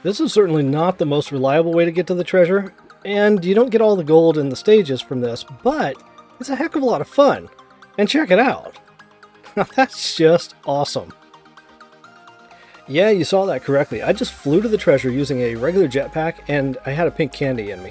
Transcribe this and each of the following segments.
This is certainly not the most reliable way to get to the treasure, and you don't get all the gold in the stages from this, but it's a heck of a lot of fun. And check it out. That's just awesome. Yeah, you saw that correctly. I just flew to the treasure using a regular jetpack, and I had a pink candy in me.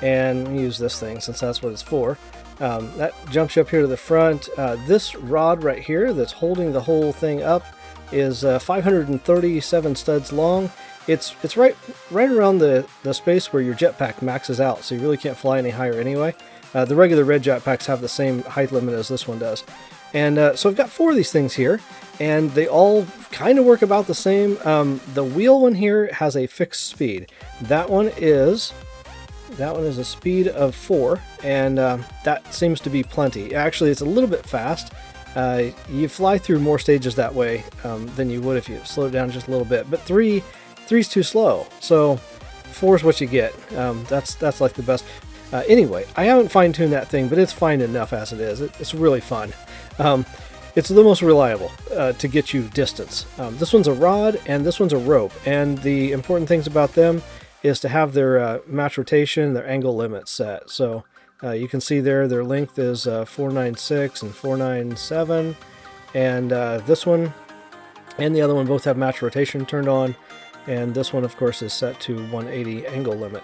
And let me use this thing since that's what it's for. That jumps you up here to the front. This rod right here that's holding the whole thing up is 537 studs long. It's right around the space where your jetpack maxes out, so you really can't fly any higher anyway. The regular red jetpacks have the same height limit as this one does. And so I've got 4 of these things here, and they all kind of work about the same. The wheel one here has a fixed speed. That one is a speed of 4, and that seems to be plenty. Actually, it's a little bit fast. You fly through more stages that way than you would if you slow it down just a little bit. But 3's too slow, so 4 is what you get. That's like the best. Anyway, I haven't fine-tuned that thing, but it's fine enough as it is. It's really fun. It's the most reliable to get you distance. This one's a rod, and this one's a rope. And the important things about them is to have their match rotation, their angle limit set. So you can see there their length is 496 and 497. And this one and the other one both have match rotation turned on. And this one, of course, is set to 180 angle limit.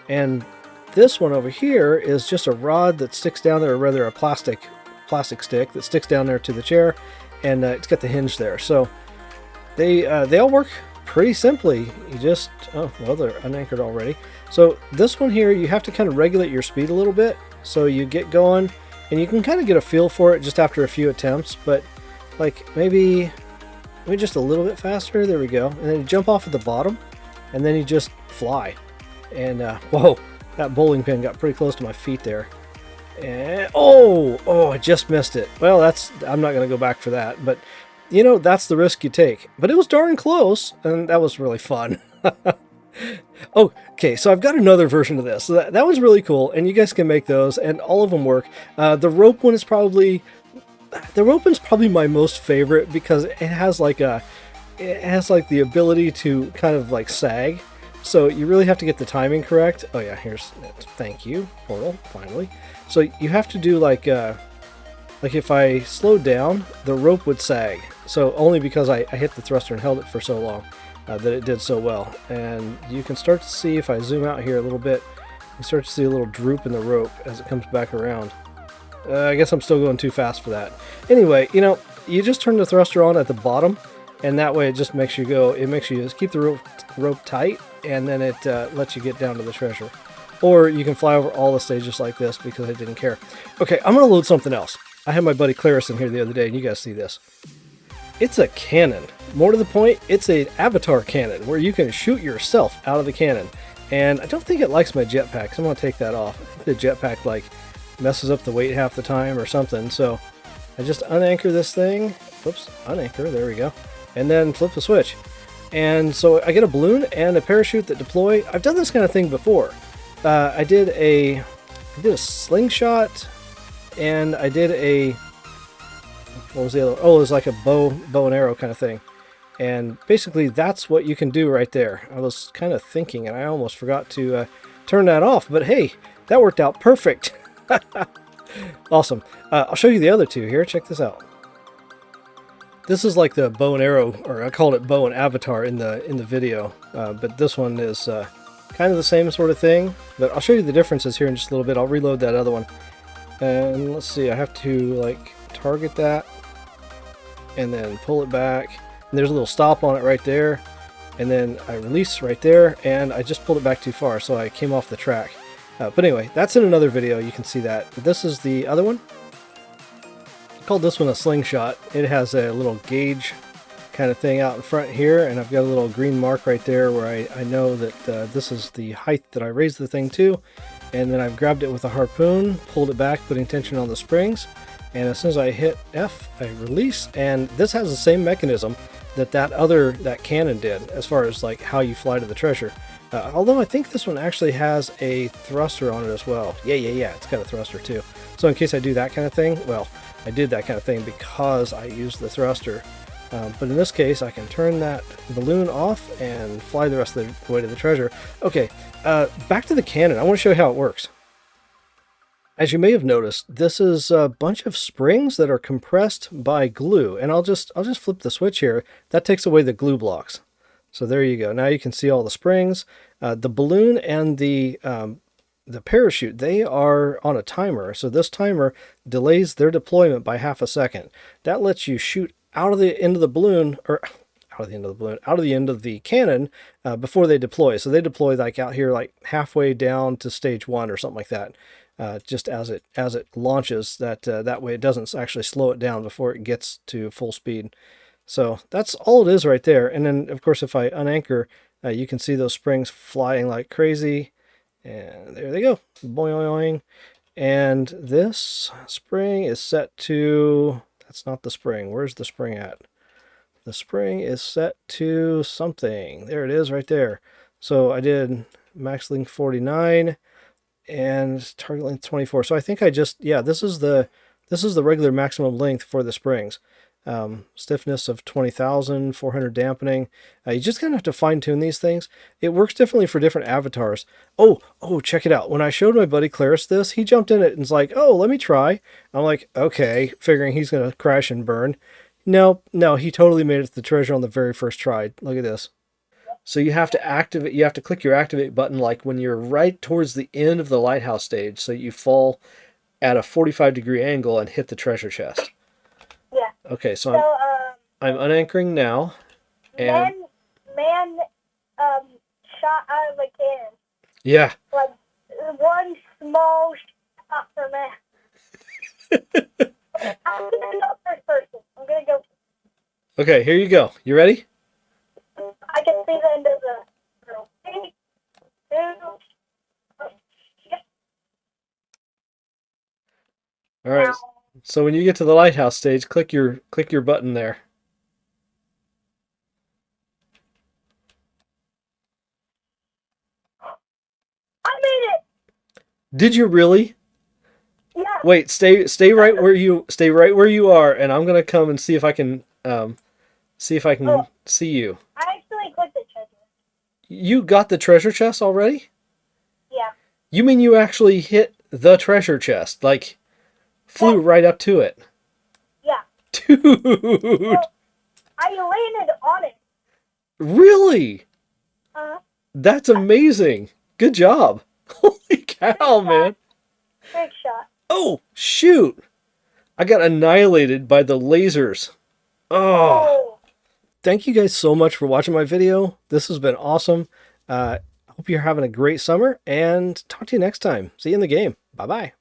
And this one over here is just a rod that sticks down there, or rather a plastic stick that sticks down there to the chair, and it's got the hinge there. So they all work pretty simply. You just, oh, well, they're unanchored already. So this one here, you have to kind of regulate your speed a little bit. So you get going, and you can kind of get a feel for it just after a few attempts, but like maybe just a little bit faster. There we go. And then you jump off at the bottom, and then you just fly. And whoa, that bowling pin got pretty close to my feet there. And I just missed it. Well, I'm not going to go back for that, but you know, that's the risk you take. But it was darn close, and that was really fun. Okay, so I've got another version of this. So that one's really cool, and you guys can make those, and all of them work. The rope one is probably my most favorite because it has like the ability to kind of like sag. So you really have to get the timing correct. Oh yeah, thank you, portal, finally. So you have to do like if I slowed down, the rope would sag. So only because I hit the thruster and held it for so long that it did so well. And you can start to see, if I zoom out here a little bit, you start to see a little droop in the rope as it comes back around. I guess I'm still going too fast for that. Anyway, you know, you just turn the thruster on at the bottom, and that way it just makes you go, it makes you just keep the rope tight, and then it lets you get down to the treasure. Or you can fly over all the stages like this because I didn't care. Okay, I'm going to load something else. I had my buddy Claris in here the other day, and you guys see this. It's a cannon. More to the point, it's an avatar cannon where you can shoot yourself out of the cannon. And I don't think it likes my jetpack, so I'm going to take that off. I think the jetpack like messes up the weight half the time or something. So I just unanchor this thing. Whoops, unanchor, there we go. And then flip the switch. And so I get a balloon and a parachute that deploy. I've done this kind of thing before. I did a slingshot, and I did a, what was the other? Oh, it was like a bow and arrow kind of thing. And basically that's what you can do right there. I was kind of thinking, and I almost forgot to turn that off, but hey, that worked out perfect. Awesome. I'll show you the other two here. Check this out. This is like the bow and arrow, or I called it bow and avatar in the video, but this one is kind of the same sort of thing. But I'll show you the differences here in just a little bit. I'll reload that other one, and let's see. I have to like target that, and then pull it back. And there's a little stop on it right there, and then I release right there, and I just pulled it back too far, so I came off the track. But anyway, that's in another video. You can see that. This is the other one. I called this one a slingshot. It has a little gauge kind of thing out in front here, and I've got a little green mark right there where I know that this is the height that I raised the thing to. And then I've grabbed it with a harpoon, pulled it back, putting tension on the springs, and as soon as I hit F, I release. And this has the same mechanism that cannon did, as far as like how you fly to the treasure. Although I think this one actually has a thruster on it as well. Yeah, it's got a thruster too. So in case I do that kind of thing, well, I did that kind of thing because I used the thruster But in this case, I can turn that balloon off and fly the rest of the way to the treasure. Okay, back to the cannon. I want to show you how it works. As you may have noticed, this is a bunch of springs that are compressed by glue, and I'll just flip the switch here. That takes away the glue blocks. So there you go. Now you can see all the springs. The balloon and the parachute, they are on a timer. So this timer delays their deployment by half a second. That lets you shoot out of the end of the balloon, or out of the end of the balloon, out of the end of the cannon before they deploy. So they deploy like out here, like halfway down to stage 1 or something like that. Just as it launches, that way it doesn't actually slow it down before it gets to full speed. So that's all it is right there. And then, of course, if I unanchor, you can see those springs flying like crazy. And there they go. Boing. And this spring is set to... That's not the spring. Where's the spring at? The spring is set to something. There it is right there. So I did max length 49 and target length 24. So I think I just... Yeah, this is the regular maximum length for the springs. Stiffness of 20,000, 400 dampening. You just kind of have to fine tune these things. It works differently for different avatars. Oh, check it out. When I showed my buddy Claris this, he jumped in it and was like, oh, let me try. I'm like, okay, figuring he's going to crash and burn. No, he totally made it to the treasure on the very first try. Look at this. So you have to activate, you have to click your activate button like when you're right towards the end of the lighthouse stage, so you fall at a 45-degree angle and hit the treasure chest. Yeah. Okay, so I'm unanchoring now. And man shot out of a cannon. Yeah. Like one small shot for man. I'm gonna go first person. I'm gonna go. Okay, here you go. You ready? I can see the end of the rope. 3, 2, all right. So when you get to the lighthouse stage, click your button there. I made it. Did you really? Yeah. Wait, stay right where you are, and I'm gonna come and see if I can see you. I actually clicked the treasure. You got the treasure chest already? Yeah. You mean you actually hit the treasure chest, like flew right up to it? Yeah. Dude. Well, I landed on it. Really? Uh-huh. That's amazing. Good job. Holy cow, man. Big shot. Oh, shoot. I got annihilated by the lasers. Oh. Thank you guys so much for watching my video. This has been awesome. Hope you're having a great summer, and talk to you next time. See you in the game. Bye-bye.